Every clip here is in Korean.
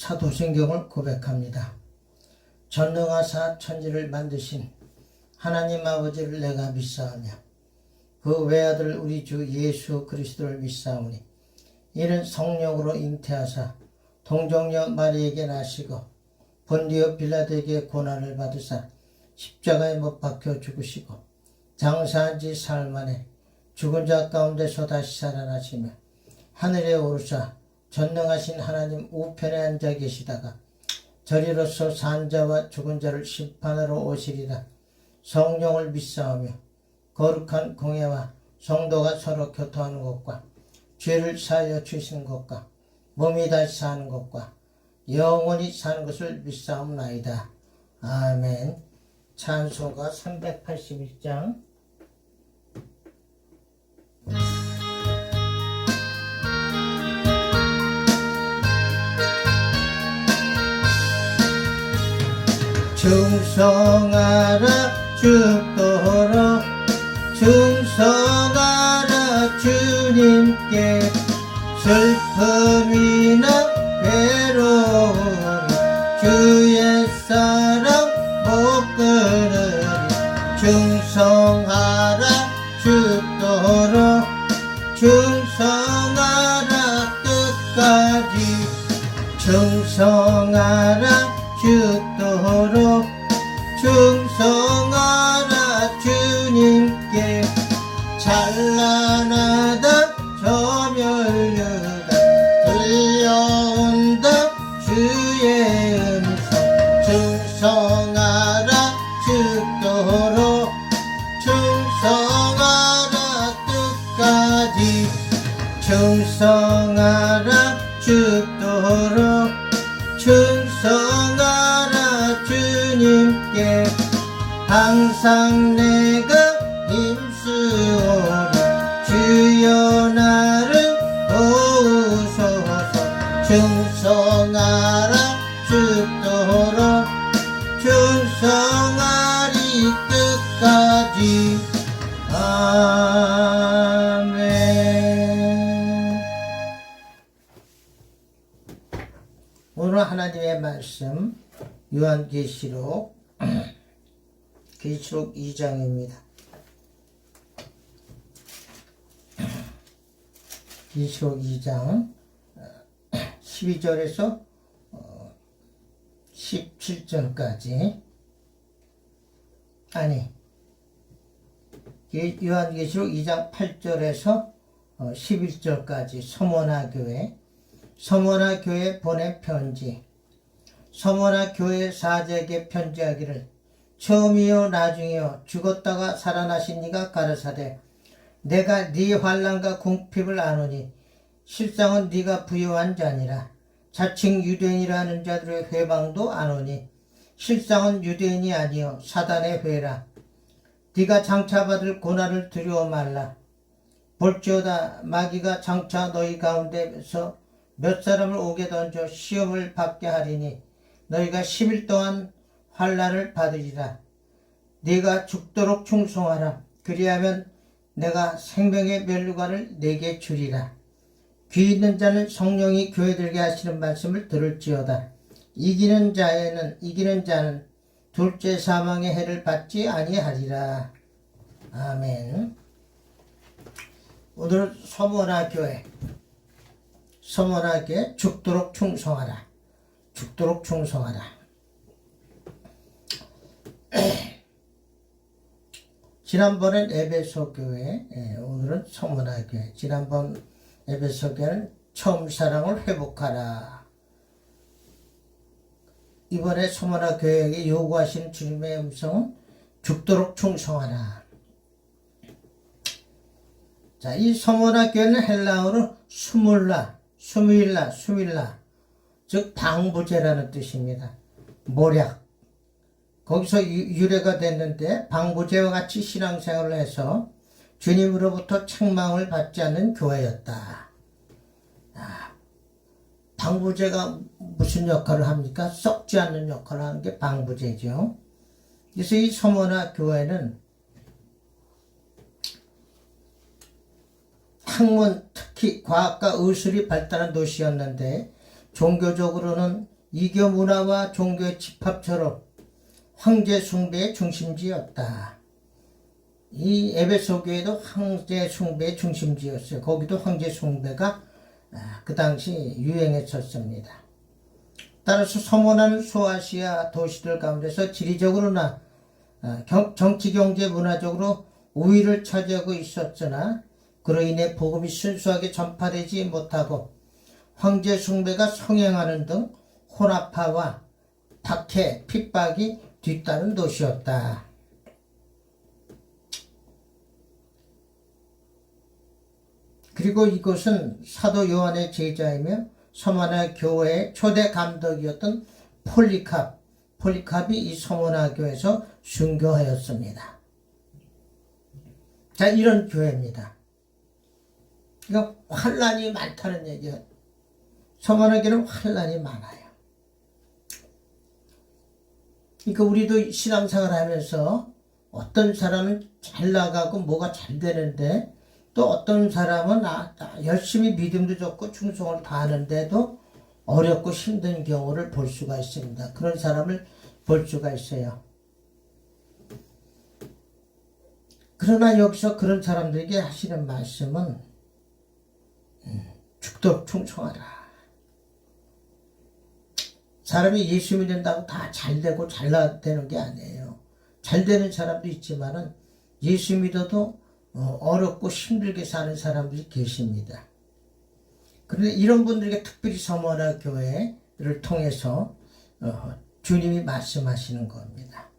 사도신경을 고백합니다. 전능하사 천지를 만드신 하나님 아버지를 내가 믿사오며 그 외아들 우리 주 예수 그리스도를 믿사오니 이는 성령으로 잉태하사 동정녀 마리에게 나시고 본디오 빌라도에게 고난을 받으사 십자가에 못 박혀 죽으시고 장사한 지 사흘 만에 죽은 자 가운데서 다시 살아나시며 하늘에 오르사 전능하신 하나님 우편에 앉아 계시다가 저리로서 산 자와 죽은 자를 심판하러 오시리라. 성령을 믿사오며 거룩한 공예와 성도가 서로 교통하는 것과 죄를 사하여 주시는 것과 몸이 다시 사는 것과 영원히 사는 것을 믿사옵나이다. 아멘. 찬송가 381장. 충성하라 죽도록 충성하라 주님께 슬픔이나 괴로움이 주의 사랑 못 끊으리 충성하라 죽도록 충성하라 끝까지 충성하라 죽도록 충성하라 주님께 찬란하다 저 멸류가 들려온다 주의 음성 충성하라 죽도록 충성하라 끝까지 충성하라 죽도록 충성하라 주님께 항상 내가 힘쓰오리 주여 나를 도우소서 충성하라 죽도록 충성하리 끝까지 아멘. 오늘 하나님의 말씀 요한계시록 2장입니다. 계시록 2장 12절에서 17절까지 아니 요한계시록 2장 8절에서 11절까지 서머나 교회 보낸 편지. 서머나 교회 사제에게 편지하기를 처음이요 나중이요 죽었다가 살아나신 이가 가라사대 내가 네 환난과 궁핍을 아노니 실상은 네가 부유한 자니라. 자칭 유대인이라 하는 자들의 회방도 아노니 실상은 유대인이 아니요 사단의 회라. 네가 장차 받을 고난을 두려워 말라. 볼지어다 마귀가 장차 너희 가운데서 몇 사람을 오게 던져 시험을 받게 하리니 너희가 10일 동안 환난을 받으리라. 네가 죽도록 충성하라. 그리하면 내가 생명의 면류관을 네게 주리라. 귀 있는 자는 성령이 교회들에게 하시는 말씀을 들을지어다. 이기는 자는 둘째 사망의 해를 받지 아니하리라. 아멘. 오늘 서머나 교회 죽도록 충성하라. 죽도록 충성하라. 지난번엔 에베소 교회, 오늘은 서머나 교회. 지난번 에베소 교회는 처음 사랑을 회복하라. 이번에 서머나 교회에게 요구하시는 주님의 음성은 죽도록 충성하라. 자, 이 서머나 교회는 헬라어로 수밀라, 즉 방부제라는 뜻입니다. 모략. 거기서 유래가 됐는데 방부제와 같이 신앙생활을 해서 주님으로부터 책망을 받지 않는 교회였다. 방부제가 무슨 역할을 합니까? 썩지 않는 역할을 하는 게 방부제죠. 그래서 이 서머나 교회는 학문, 특히 과학과 의술이 발달한 도시였는데 종교적으로는 이교 문화와 종교의 집합처럼 황제 숭배의 중심지였다. 이 에베소 교회도 황제 숭배의 중심지였어요. 거기도 황제 숭배가 그 당시 유행했었습니다. 따라서 서문한 소아시아 도시들 가운데서 지리적으로나 정치, 경제, 문화적으로 우위를 차지하고 있었으나 그로 인해 복음이 순수하게 전파되지 못하고 황제 숭배가 성행하는 등 혼합화와 박해, 핍박이 뒤따른 도시였다. 그리고 이곳은 사도 요한의 제자이며 서머나 교회의 초대 감독이었던 폴리캅이 이 서머나 교회에서 순교하였습니다. 자, 이런 교회입니다. 그러니까 환란이 많다는 얘기예요. 서머나 교회는 환란이 많아요. 그러니까 우리도 신앙생활 하면서 어떤 사람은 잘 나가고 뭐가 잘 되는데 또 어떤 사람은 열심히 믿음도 좋고 충성을 다하는데도 어렵고 힘든 경우를 볼 수가 있습니다. 그런 사람을 볼 수가 있어요. 그러나 여기서 그런 사람들에게 하시는 말씀은 죽도록 충성하라. 사람이 예수 믿는다고 다 잘되고 잘되는 게 아니에요. 잘되는 사람도 있지만은 예수 믿어도 어렵고 힘들게 사는 사람들이 계십니다. 그런데 이런 분들에게 특별히 서머나 교회를 통해서 주님이 말씀하시는 겁니다.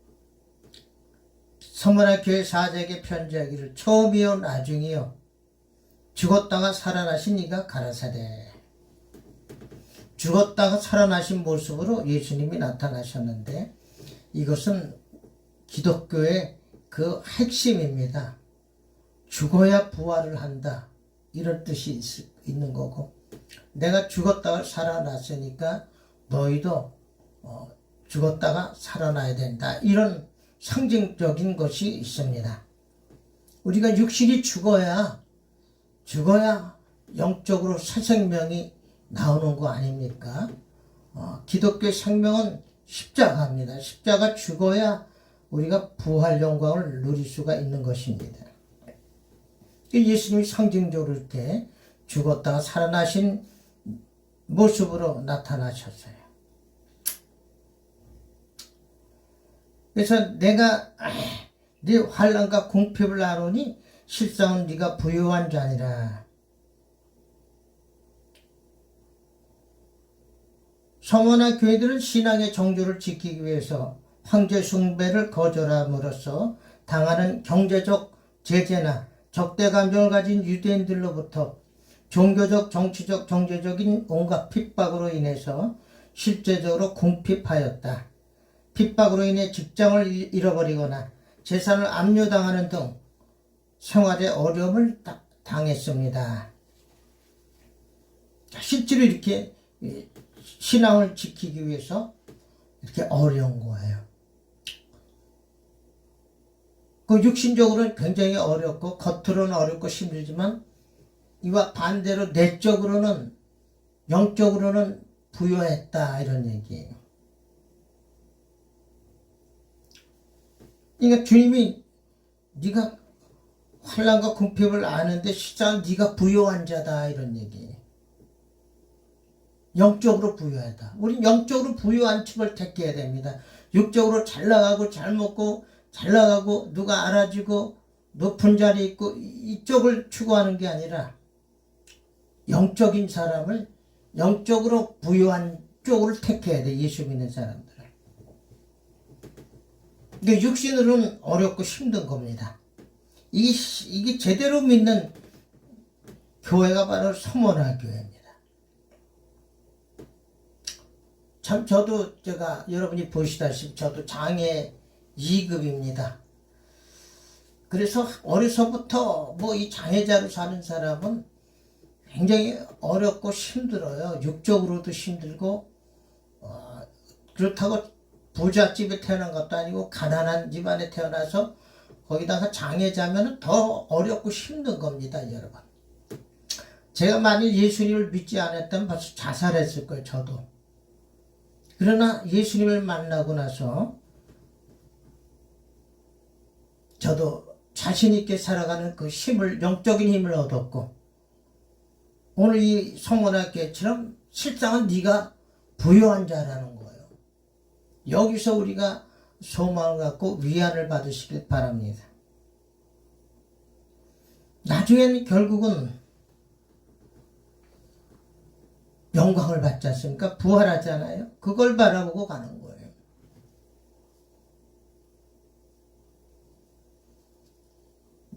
서머나 교회 사제에게 편지하기를 처음이요 나중이요 죽었다가 살아나신 이가 가라사대. 죽었다가 살아나신 모습으로 예수님이 나타나셨는데 이것은 기독교의 그 핵심입니다. 죽어야 부활을 한다. 이런 뜻이 있는 거고 내가 죽었다가 살아났으니까 너희도 죽었다가 살아나야 된다. 이런 상징적인 것이 있습니다. 우리가 육신이 죽어야 영적으로 새 생명이 나오는 거 아닙니까? 기독교의 생명은 십자가입니다. 십자가 죽어야 우리가 부활 영광을 누릴 수가 있는 것입니다. 예수님이 상징적으로 이렇게 죽었다가 살아나신 모습으로 나타나셨어요. 그래서 내가 네 환난과 궁핍을 아노니 실상은 네가 부유한 자니라. 서머나 교회들은 신앙의 정조를 지키기 위해서 황제 숭배를 거절함으로써 당하는 경제적 제재나 적대 감정을 가진 유대인들로부터 종교적, 정치적, 경제적인 온갖 핍박으로 인해서 실제적으로 궁핍하였다. 핍박으로 인해 직장을 잃어버리거나 재산을 압류당하는 등 생활에 어려움을 당했습니다. 실제로 이렇게 신앙을 지키기 위해서 이렇게 어려운 거예요. 그 육신적으로는 굉장히 어렵고 겉으로는 어렵고 힘들지만 이와 반대로 내적으로는 영적으로는 부유했다 이런 얘기예요. 그러니까 주님이 네가 환난과 궁핍을 아는데 실상 네가 부유한 자다 이런 얘기예요. 영적으로 부유하다. 우린 영적으로 부유한 팁을 택해야 됩니다. 육적으로 잘 나가고 잘 먹고 잘 나가고 누가 알아주고 높은 자리에 있고 이쪽을 추구하는 게 아니라 영적인 사람을 영적으로 부유한 쪽을 택해야 돼. 예수 믿는 사람들은. 이게 육신으로는 어렵고 힘든 겁니다. 이게 제대로 믿는 교회가 바로 서머나 교회입니다. 참 저도 제가 여러분이 보시다시피 저도 장애 2급입니다. 그래서 어려서부터 뭐 이 장애자로 사는 사람은 굉장히 어렵고 힘들어요. 육적으로도 힘들고 그렇다고 부잣집에 태어난 것도 아니고 가난한 집안에 태어나서 거기다가 장애자면 더 어렵고 힘든 겁니다, 여러분. 제가 만일 예수님을 믿지 않았다면 벌써 자살했을 거예요, 저도. 그러나 예수님을 만나고 나서 저도 자신 있게 살아가는 그 힘을, 영적인 힘을 얻었고, 오늘 이 성원학교처럼 실상은 네가 부요한 자라는 거예요. 여기서 우리가 소망을 갖고 위안을 받으시길 바랍니다. 나중에는 결국은 영광을 받지 않습니까? 부활하잖아요. 그걸 바라보고 가는 거예요.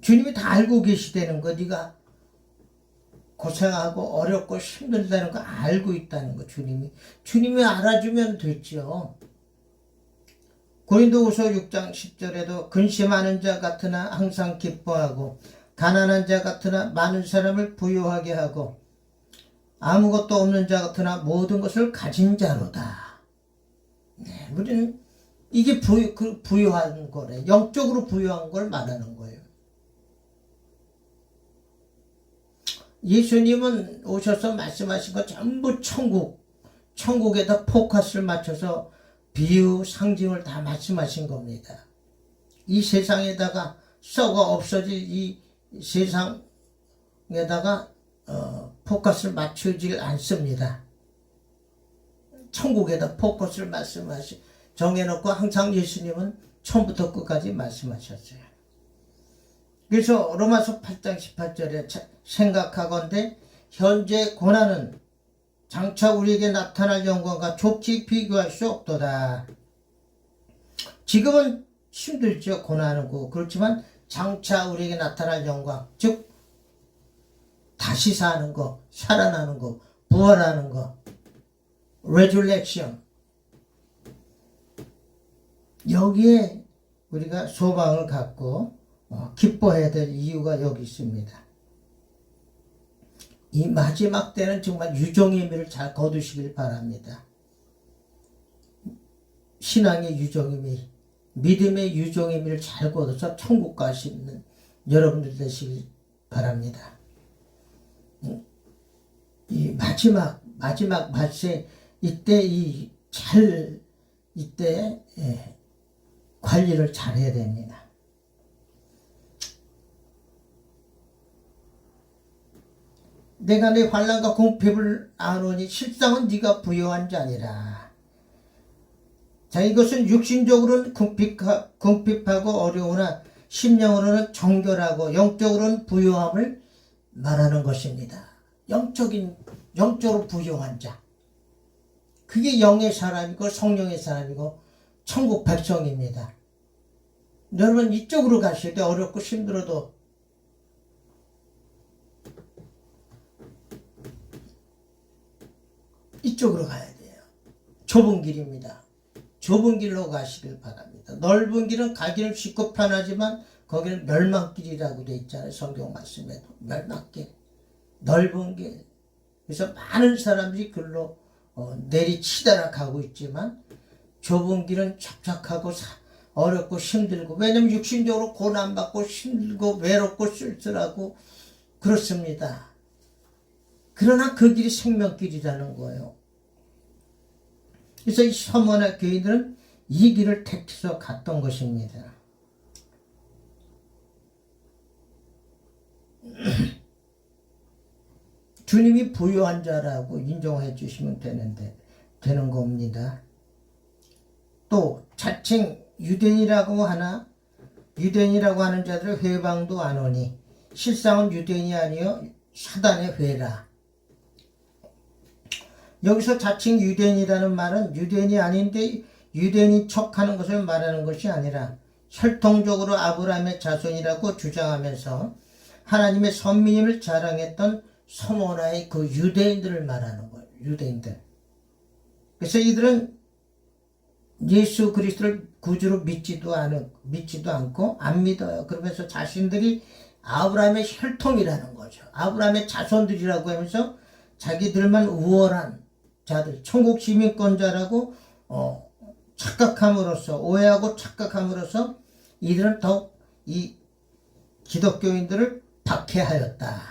주님이 다 알고 계시다는 거, 네가 고생하고 어렵고 힘들다는 거 알고 있다는 거, 주님이 알아주면 됐죠. 고린도후서 6장 10절에도 근심하는 자 같으나 항상 기뻐하고 가난한 자 같으나 많은 사람을 부유하게 하고 아무것도 없는 자 같으나 모든 것을 가진 자로다. 네, 우리는 이게 부유한 거래. 영적으로 부유한 걸 말하는 거예요. 예수님은 오셔서 말씀하신 거 전부 천국에다 포커스를 맞춰서 비유, 상징을 다 말씀하신 겁니다. 이 세상에다가 썩어 없어질 이 세상에다가 포커스를 맞추질 않습니다. 천국에다 포커스를 정해놓고 항상 예수님은 처음부터 끝까지 말씀하셨어요. 그래서 로마서 8장 18절에 생각하건대 현재 고난은 장차 우리에게 나타날 영광과 좁히 비교할 수 없도다. 지금은 힘들죠. 고난하고. 그렇지만 장차 우리에게 나타날 영광, 즉 다시 사는 거, 살아나는 거, 부활하는 거, resurrection. 여기에 우리가 소망을 갖고 기뻐해야 될 이유가 여기 있습니다. 이 마지막 때는 정말 유종의 의미를 잘 거두시길 바랍니다. 신앙의 유종의 의미, 믿음의 유종의 의미를 잘 거둬서 천국 가시는 여러분들 되시길 바랍니다. 이 마지막 말세 이때 관리를 잘 해야 됩니다. 내가 내 환난과 궁핍을 아노니 실상은 네가 부요한 자니라. 자, 이것은 육신적으로는 궁핍하고 어려우나 심령으로는 정결하고 영적으로는 부요함을 말하는 것입니다. 영적으로 부요한 자. 그게 영의 사람이고 성령의 사람이고 천국 백성입니다. 여러분 이쪽으로 가셔야 돼. 어렵고 힘들어도. 이쪽으로 가야 돼요. 좁은 길입니다. 좁은 길로 가시길 바랍니다. 넓은 길은 가기는 쉽고 편하지만 거기는 멸망길이라고 돼 있잖아요. 성경 말씀에도. 멸망길. 넓은 길. 그래서 많은 사람들이 글로 내리치다라 가고 있지만 좁은 길은 착착하고 어렵고 힘들고, 왜냐면 육신적으로 고난받고 힘들고 외롭고 쓸쓸하고 그렇습니다. 그러나 그 길이 생명길이라는 거예요. 그래서 이 서머나 교인들은 이 길을 택해서 갔던 것입니다. 주님이 부요한 자라고 인정해 주시면 되는 겁니다. 또 자칭 유대인이라고 하는 자들의 회방도 안 오니 실상은 유대인이 아니요 사단의 회라. 여기서 자칭 유대인이라는 말은 유대인이 아닌데 유대인인 척하는 것을 말하는 것이 아니라 혈통적으로 아브라함의 자손이라고 주장하면서 하나님의 선민임을 자랑했던 서머나의 그 유대인들을 말하는 거예요. 유대인들. 그래서 이들은 예수 그리스도를 구주로 믿지도 않고 안 믿어요. 그러면서 자신들이 아브라함의 혈통이라는 거죠. 아브라함의 자손들이라고 하면서 자기들만 우월한 자들, 천국 시민권자라고 오해하고 착각함으로써 이들은 더욱 이 기독교인들을 박해하였다.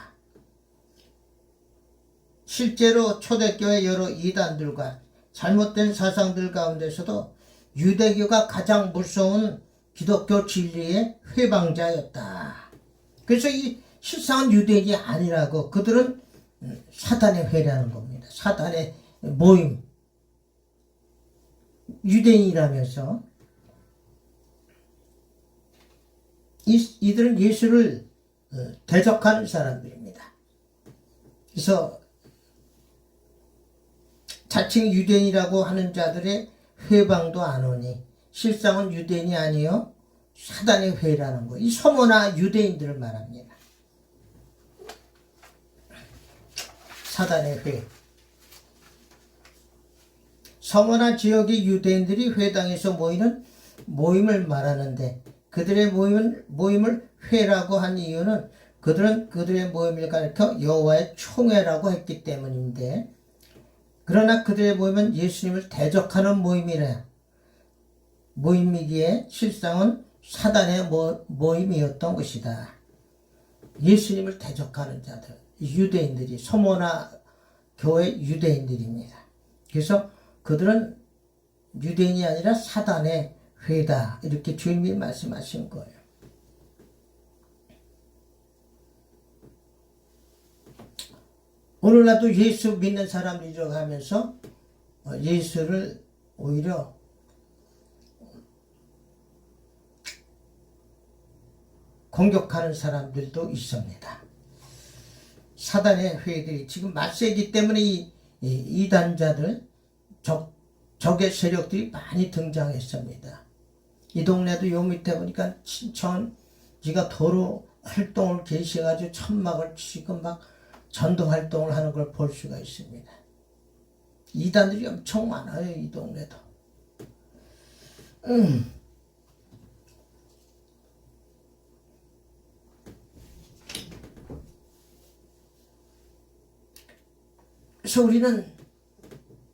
실제로 초대교회 여러 이단들과 잘못된 사상들 가운데서도 유대교가 가장 무서운 기독교 진리의 회방자였다. 그래서 이 실상은 유대인이 아니라고, 그들은 사단의 회라는 겁니다. 사단의 모임. 유대인이라면서 이들은 예수를 대적하는 사람들입니다. 그래서 자칭 유대인이라고 하는 자들의 회방도 안 오니 실상은 유대인이 아니요 사단의 회라는 거. 이 서머나 유대인들을 말합니다. 사단의 회. 서머나 지역의 유대인들이 회당에서 모이는 모임을 말하는데, 그들의 모임을 회라고 한 이유는 그들은 그들의 모임을 가리켜 여호와의 총회라고 했기 때문인데, 그러나 그들의 모임은 예수님을 대적하는 모임이기에 실상은 사단의 모임이었던 것이다. 예수님을 대적하는 자들, 유대인들이, 서머나 교회 유대인들입니다. 그래서 그들은 유대인이 아니라 사단의 회다, 이렇게 주님이 말씀하신 거예요. 오늘날도 예수 믿는 사람이라고 하면서 예수를 오히려 공격하는 사람들도 있습니다. 사단의 회들이 지금 맞세기 때문에 이 이단자들, 적의 세력들이 많이 등장했습니다. 이 동네도 요 밑에 보니까 친천지가 도로 활동을 개시해가지고 천막을 치고 막 전도 활동을 하는 걸 볼 수가 있습니다. 이단들이 엄청 많아요, 이 동네도. 그래서 우리는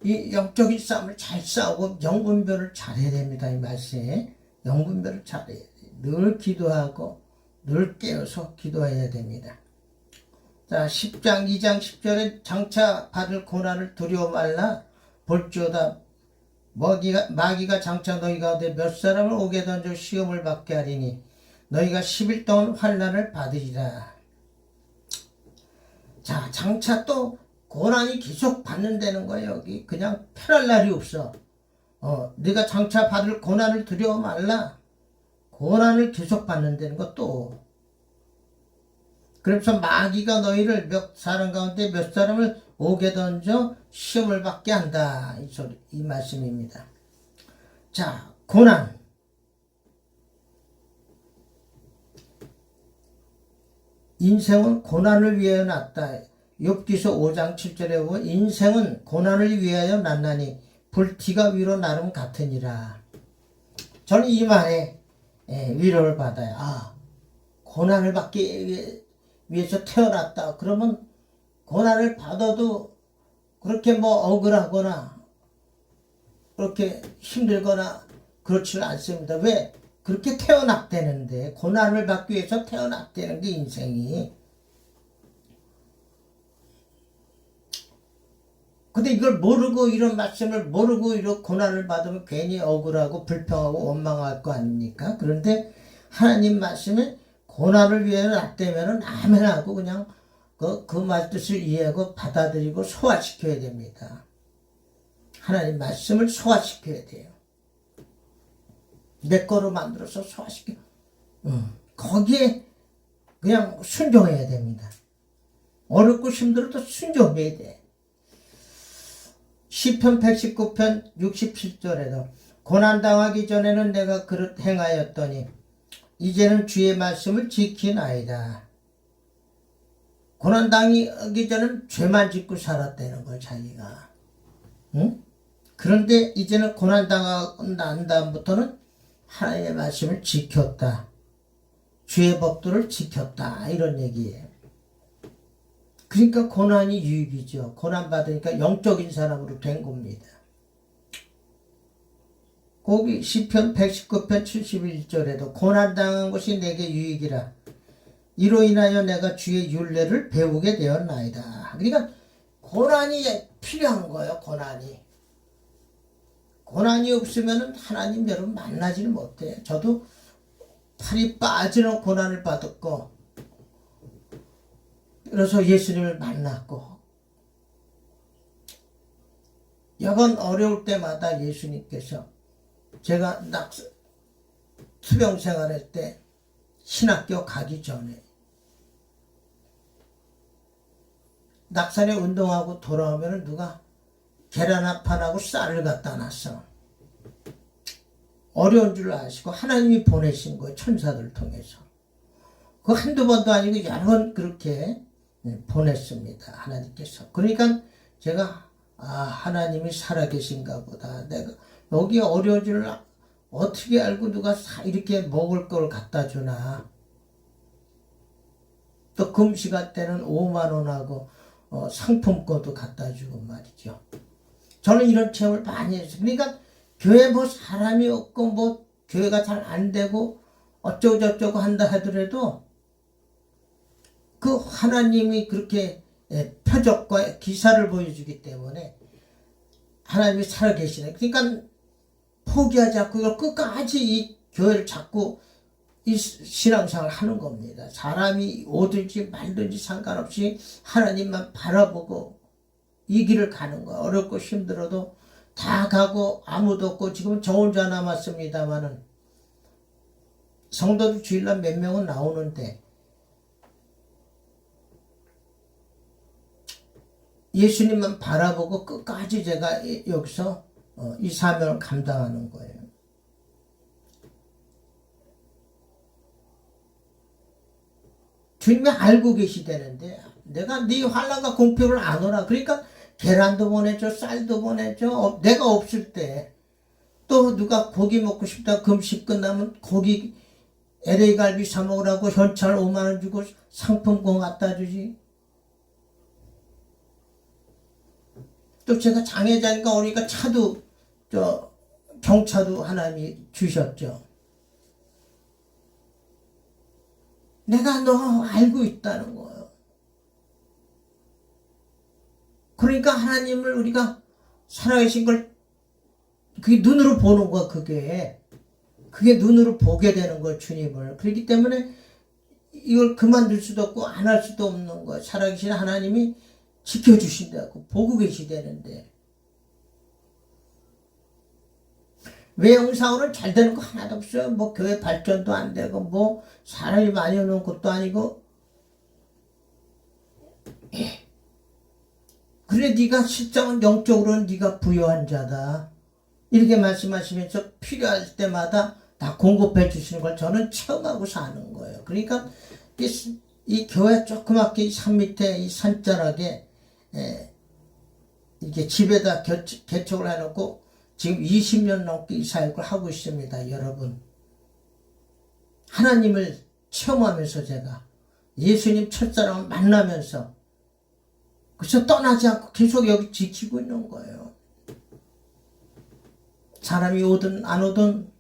이 영적인 싸움을 잘 싸우고 영분별을 잘해야 됩니다. 이 말씀에 영분별을 잘해야 돼요. 늘 기도하고 늘 깨어서 기도해야 됩니다. 자, 10장 2장 10절에 장차 받을 고난을 두려워 말라. 볼지어다 마귀가 장차 너희 가운데 몇 사람을 오게 던져 시험을 받게 하리니 너희가 10일 동안 환난을 받으리라. 자, 장차 또 고난이 계속 받는다는 거예요. 여기 그냥 편할 날이 없어. 네가 장차 받을 고난을 두려워 말라. 고난을 계속 받는다는 것도. 그래서 마귀가 너희를 몇 사람 가운데 몇 사람을 오게 던져 시험을 받게 한다. 이 말씀입니다. 자, 고난. 인생은 고난을 위하여 났다. 욥기서 5장 7절에 보면 인생은 고난을 위하여 났나니 불티가 위로 나름 같으니라. 저는 이 말에 위로를 받아요. 고난을 받기 위해서 태어났다. 그러면 고난을 받아도 그렇게 억울하거나 그렇게 힘들거나 그렇지는 않습니다. 왜? 그렇게 태어났다는데, 고난을 받기 위해서 태어났다는 게 인생이. 근데 이걸 모르고, 이런 말씀을 모르고 이런 고난을 받으면 괜히 억울하고 불평하고 원망할 거 아닙니까? 그런데 하나님 말씀에 고난을 위해 났다면은 아멘 하고 그냥 그 말뜻을 이해하고 받아들이고 소화시켜야 됩니다. 하나님 말씀을 소화시켜야 돼요. 내 거로 만들어서 소화시켜. 거기에 그냥 순종해야 됩니다. 어렵고 힘들어도 순종해야 돼. 시편 119편 67절에도 고난당하기 전에는 내가 그릇 행하였더니 이제는 주의 말씀을 지키나이다. 고난당하기 전에는 죄만 짓고 살았다는 걸 자기가. 응? 그런데 이제는 고난당하고 난 다음부터는 하나님의 말씀을 지켰다. 주의 법도를 지켰다. 이런 얘기예요. 그러니까 고난이 유익이죠. 고난 받으니까 영적인 사람으로 된 겁니다. 거기 시편 119편 71절에도 고난당한 것이 내게 유익이라. 이로 인하여 내가 주의 율례를 배우게 되었나이다. 그러니까 고난이 필요한 거예요. 고난이. 고난이 없으면 하나님 여러분 만나지를 못해요. 저도 팔이 빠지는 고난을 받았고, 그래서 예수님을 만났고, 여건 어려울 때마다 예수님께서 제가 투병 생활할 때 신학교 가기 전에 낙산에 운동하고 돌아오면 누가 계란 한 판하고 쌀을 갖다 놨어. 어려운 줄 아시고 하나님이 보내신 거예요. 천사들 통해서. 그 한두 번도 아니고 여러 번 그렇게 보냈습니다. 하나님께서. 그러니까 제가 하나님이 살아계신가 보다. 내가 여기 어려운 줄 어떻게 알고 누가 이렇게 먹을 걸 갖다 주나. 또 금시간 때는 5만 원하고 상품권도 갖다 주고 말이죠. 저는 이런 체험을 많이 했어요. 그러니까 교회 뭐 사람이 없고 뭐 교회가 잘 안 되고 어쩌고 저쩌고 한다 하더라도 그 하나님이 그렇게 표적과 기사를 보여주기 때문에 하나님이 살아계시네. 그러니까 포기하지 않고 이걸 끝까지 이 교회를 잡고 이 신앙생활을 하는 겁니다. 사람이 오든지 말든지 상관없이 하나님만 바라보고 이 길을 가는 거야. 어렵고 힘들어도 다 가고 아무도 없고 지금 저 혼자 남았습니다만은 성도들 주일날 몇 명은 나오는데 예수님만 바라보고 끝까지 제가 여기서 이 사명을 감당하는 거예요. 주님이 알고 계시다는데 내가 네 환난과 공평을 안 오라. 그러니까 계란도 보내줘, 쌀도 보내줘. 내가 없을 때 또 누가 고기 먹고 싶다 금식 끝나면 고기 LA 갈비 사 먹으라고 현찰 5만 원 주고 상품권 갖다 주지. 또 제가 장애자니까 오니까 차도 경차도 하나님이 주셨죠. 내가 너 알고 있다는 거예요. 그러니까 하나님을 우리가 살아계신 걸 그게 눈으로 보는 거야. 그게 눈으로 보게 되는 거야. 주님을. 그렇기 때문에 이걸 그만둘 수도 없고 안 할 수도 없는 거야. 살아계신 하나님이 지켜주신다고 보고 계시다는데 외형상으로는 잘 되는 거 하나도 없어요. 뭐 교회 발전도 안 되고 뭐 사람이 많이 오는 것도 아니고. 그래 네가 실장은 영적으로는 네가 부유한 자다. 이렇게 말씀하시면서 필요할 때마다 다 공급해 주시는 걸 저는 체험하고 사는 거예요. 그러니까 이 교회 조그맣게 이 산 밑에 이 산자락에 이렇게 집에다 개척을 해놓고 지금 20년 넘게 이 사역을 하고 있습니다. 여러분. 하나님을 체험하면서 제가 예수님 첫사랑을 만나면서 그래서 떠나지 않고 계속 여기 지키고 있는 거예요. 사람이 오든 안 오든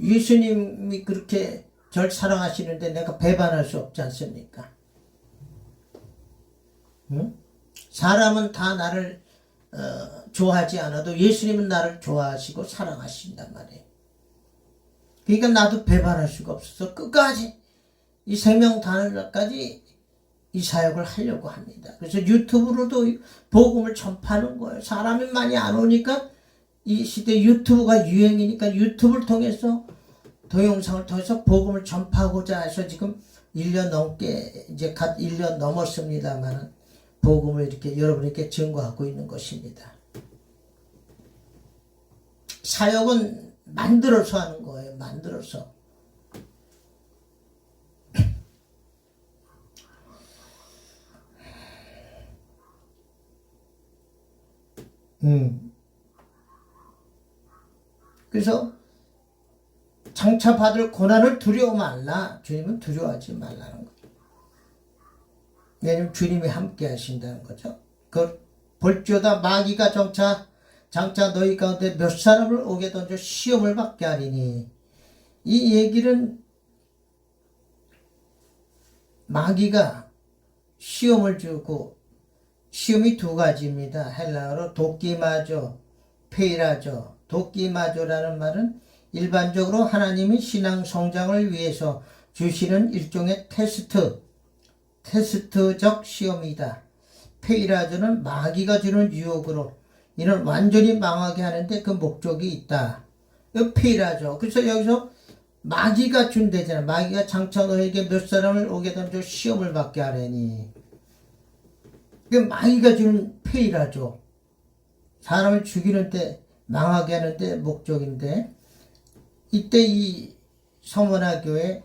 예수님이 그렇게 절 사랑하시는데 내가 배반할 수 없지 않습니까? 응? 사람은 다 나를 좋아하지 않아도 예수님은 나를 좋아하시고 사랑하신단 말이에요. 그러니까 나도 배반할 수가 없어서 끝까지 이 생명 다하는 날까지 이 사역을 하려고 합니다. 그래서 유튜브로도 복음을 전파하는 거예요. 사람이 많이 안 오니까 이 시대 유튜브가 유행이니까 유튜브를 통해서 동영상을 통해서 복음을 전파하고자 해서 지금 1년 넘게 이제 갓 1년 넘었습니다만 복음을 이렇게 여러분에게 증거하고 있는 것입니다. 사역은 만들어서 하는 거예요. 만들어서. 그래서 장차 받을 고난을 두려워 말라. 주님은 두려워하지 말라는 거죠. 왜냐하면 주님이 함께 하신다는 거죠. 그 볼지어다 마귀가 장차 너희 가운데 몇 사람을 오게 던져 시험을 받게 하리니. 이 얘기는 마귀가 시험을 주고 시험이 두 가지입니다. 헬라어로 도끼마조, 페이라조. 도끼마조라는 말은 일반적으로 하나님이 신앙 성장을 위해서 주시는 일종의 테스트적 시험이다. 페이라조는 마귀가 주는 유혹으로 이는 완전히 망하게 하는데 그 목적이 있다. 이 페이라조. 그래서 여기서 마귀가 준대잖아. 마귀가 장차 너에게 몇 사람을 오게 던져 시험을 받게 하려니. 그 마귀가 주는 페이라조. 사람을 죽이는데 망하게 하는데 목적인데, 이때 이 서머나 교회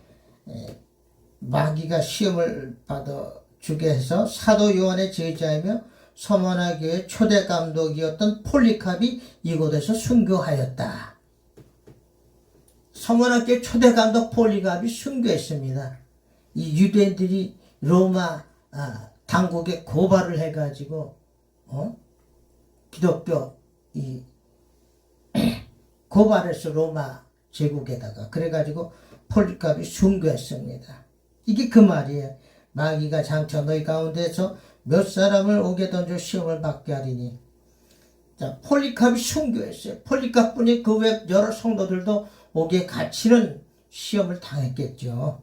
마귀가 시험을 받아 주게 해서 사도 요한의 제자이며 서머나 교회 초대 감독이었던 폴리캅이 이곳에서 순교하였다. 서머나 교회 초대 감독 폴리캅이 순교했습니다. 이 유대인들이 로마 당국에 고발을 해가지고 기독교 이 고발해서 로마 제국에다가 그래가지고 폴리캅이 순교했습니다. 이게 그 말이에요. 마귀가 장차 너희 가운데서 몇 사람을 오게 던져 시험을 받게 하리니. 자, 폴리캅이 순교했어요. 폴리캅뿐이 그 외 여러 성도들도 오게 갇히는 시험을 당했겠죠.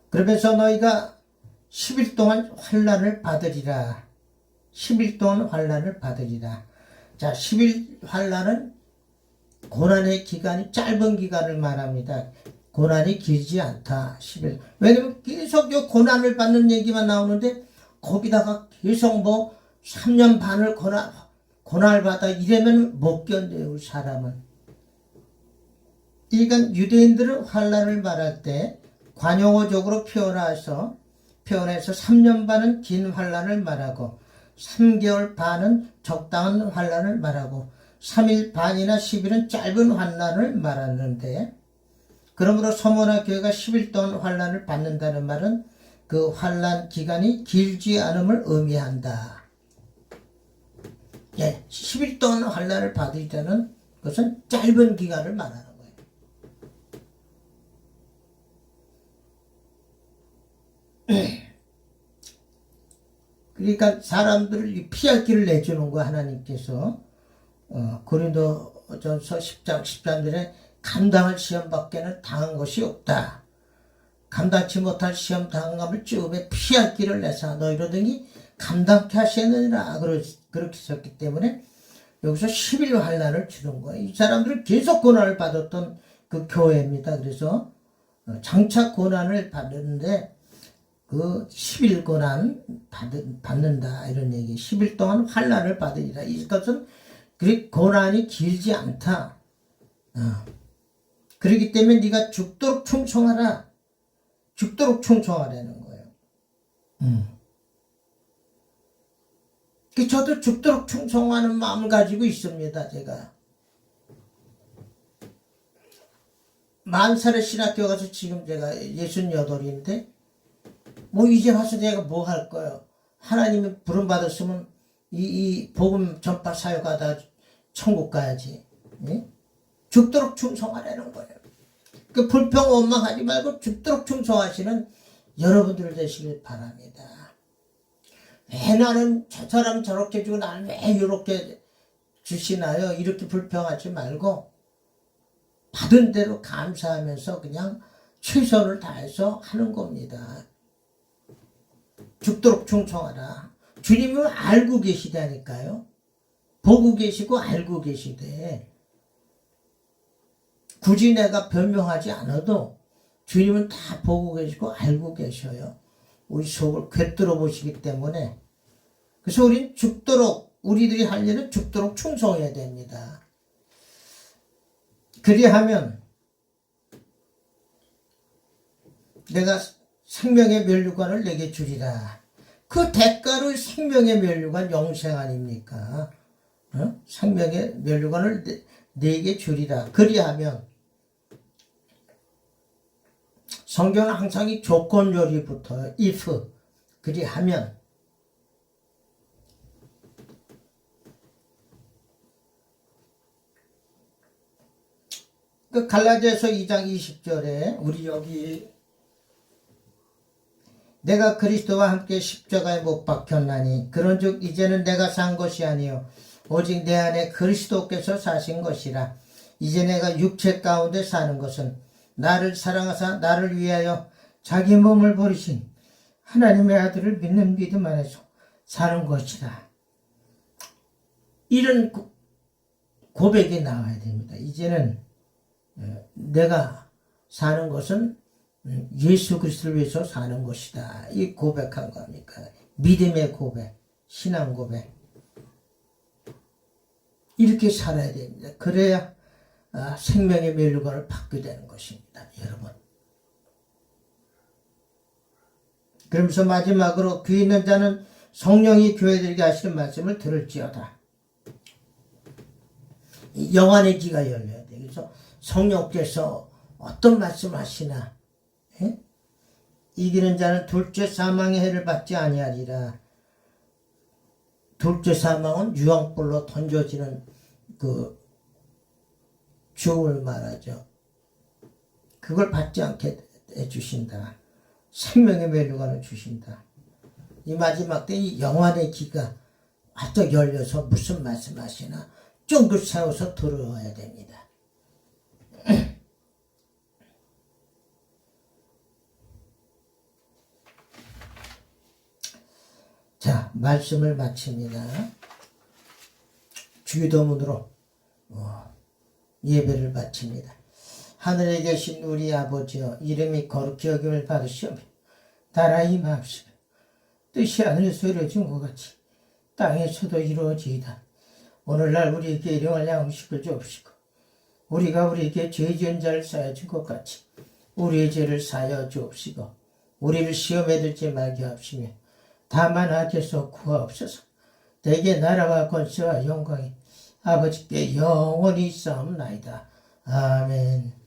그러면서 너희가 10일 동안 환난을 받으리라. 10일 동안 환난을 받으리라. 자, 10일 환난은 고난의 기간이 짧은 기간을 말합니다. 고난이 길지 않다. 10일. 왜냐면 계속 요 고난을 받는 얘기만 나오는데 거기다가 계속 뭐 3년 반을 고난을 받아 이러면 못 견뎌요, 사람은. 그러니까 유대인들은 환난을 말할 때 관용어적으로 표현해서 3년 반은 긴 환난을 말하고 3개월 반은 적당한 환난을 말하고 3일 반이나 10일은 짧은 환난을 말하는데, 그러므로 서머나 교회가 10일 동안 환난을 받는다는 말은 그 환난 기간이 길지 않음을 의미한다. 예, 10일 동안 환난을 받으려는 것은 짧은 기간을 말하는 거예요. 그러니까 사람들을 피할 길을 내주는 거 하나님께서. 고린도전서 10장 13절에 감당할 시험밖에는 당한 것이 없다. 감당치 못할 시험 당한 감을 쯤에 피할 길을 내사 너희로 등이 감당케 하시느니라. 그렇게 썼기 때문에 여기서 10일 환난을 주는 거예요. 이 사람들은 계속 고난을 받았던 그 교회입니다. 그래서 장차 고난을 받는데 그 10일 고난 받는다 이런 얘기. 10일 동안 환난을 받으리라. 이것은 그리 고난이 길지 않다. 그렇기 때문에 네가 죽도록 충성하라. 죽도록 충성하라는 거예요. 저도 죽도록 충성하는 마음을 가지고 있습니다. 제가 40살에 신학교 가서 지금 제가 68인데 뭐 이제 와서 내가 뭐 할 거예요. 하나님이 부름받았으면 이 복음 전파 사역하다 천국 가야지. 예? 죽도록 충성하라는 거예요. 그 불평 원망하지 말고 죽도록 충성하시는 여러분들 되시길 바랍니다. 왜 나는 저 사람 저렇게 주고 나는 왜 이렇게 주시나요? 이렇게 불평하지 말고 받은 대로 감사하면서 그냥 최선을 다해서 하는 겁니다. 죽도록 충성하라. 주님은 알고 계시다니까요. 보고 계시고 알고 계시대. 굳이 내가 변명하지 않아도 주님은 다 보고 계시고 알고 계셔요. 우리 속을 꿰뚫어 보시기 때문에. 그래서 우린 우리들이 할 일은 죽도록 충성해야 됩니다. 그리하면 내가 생명의 면류관을 내게 주리라. 그 대가로 생명의 면류관 영생 아닙니까? 생명의 면류관을 내게 주리라. 그리하면 성경은 항상 이 조건절이 붙어요. if. 그리하면 그 갈라디아서 2장 20절에 우리 여기 내가 그리스도와 함께 십자가에 못 박혔나니 그런즉 이제는 내가 산 것이 아니요 오직 내 안에 그리스도께서 사신 것이라. 이제 내가 육체 가운데 사는 것은 나를 사랑하사 나를 위하여 자기 몸을 버리신 하나님의 아들을 믿는 믿음 안에서 사는 것이다. 이런 고백이 나와야 됩니다. 이제는 내가 사는 것은 예수 그리스도를 위해서 사는 것이다. 이 고백한 겁니까? 믿음의 고백, 신앙 고백. 이렇게 살아야 됩니다. 그래야 생명의 멸류관을 받게 되는 것입니다. 여러분. 그러면서 마지막으로 귀 있는 자는 성령이 교회들에게 하시는 말씀을 들을지어다. 영안의 귀가 열려야 돼요. 그래서 성령께서 어떤 말씀 하시나, 예? 이기는 자는 둘째 사망의 해를 받지 아니하리라. 둘째 사망은 유황불로 던져지는 그 죽음을 말하죠. 그걸 받지 않게 해주신다. 생명의 멸류관을 주신다. 이 마지막 때 이 영안의 귀가 활짝 열려서 무슨 말씀하시나 쫑긋 세워서 들어야 됩니다. 자, 말씀을 마칩니다. 주기도문으로 예배를 바칩니다. 하늘에 계신 우리 아버지여, 이름이 거룩히 여김을 받으시오며 나라 임하옵시며 뜻이 하늘에서 이루어진 것 같이 땅에서도 이루어지이다. 오늘날 우리에게 일용할 양식을 주옵시고 우리가 우리에게 죄 지은 자를 사하여 준 것 같이 우리의 죄를 사하여 주옵시고 우리를 시험에 들지 말게 하옵시며 다만 악에서 구하옵소서. 대개 나라와 권세와 영광이 아버지께 영원히 있사옵나이다. 아멘.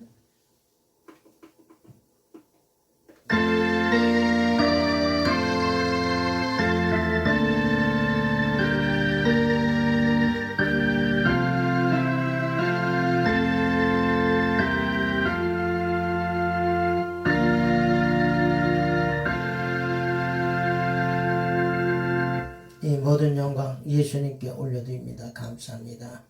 이 모든 영광 예수님께 올려드립니다. 감사합니다.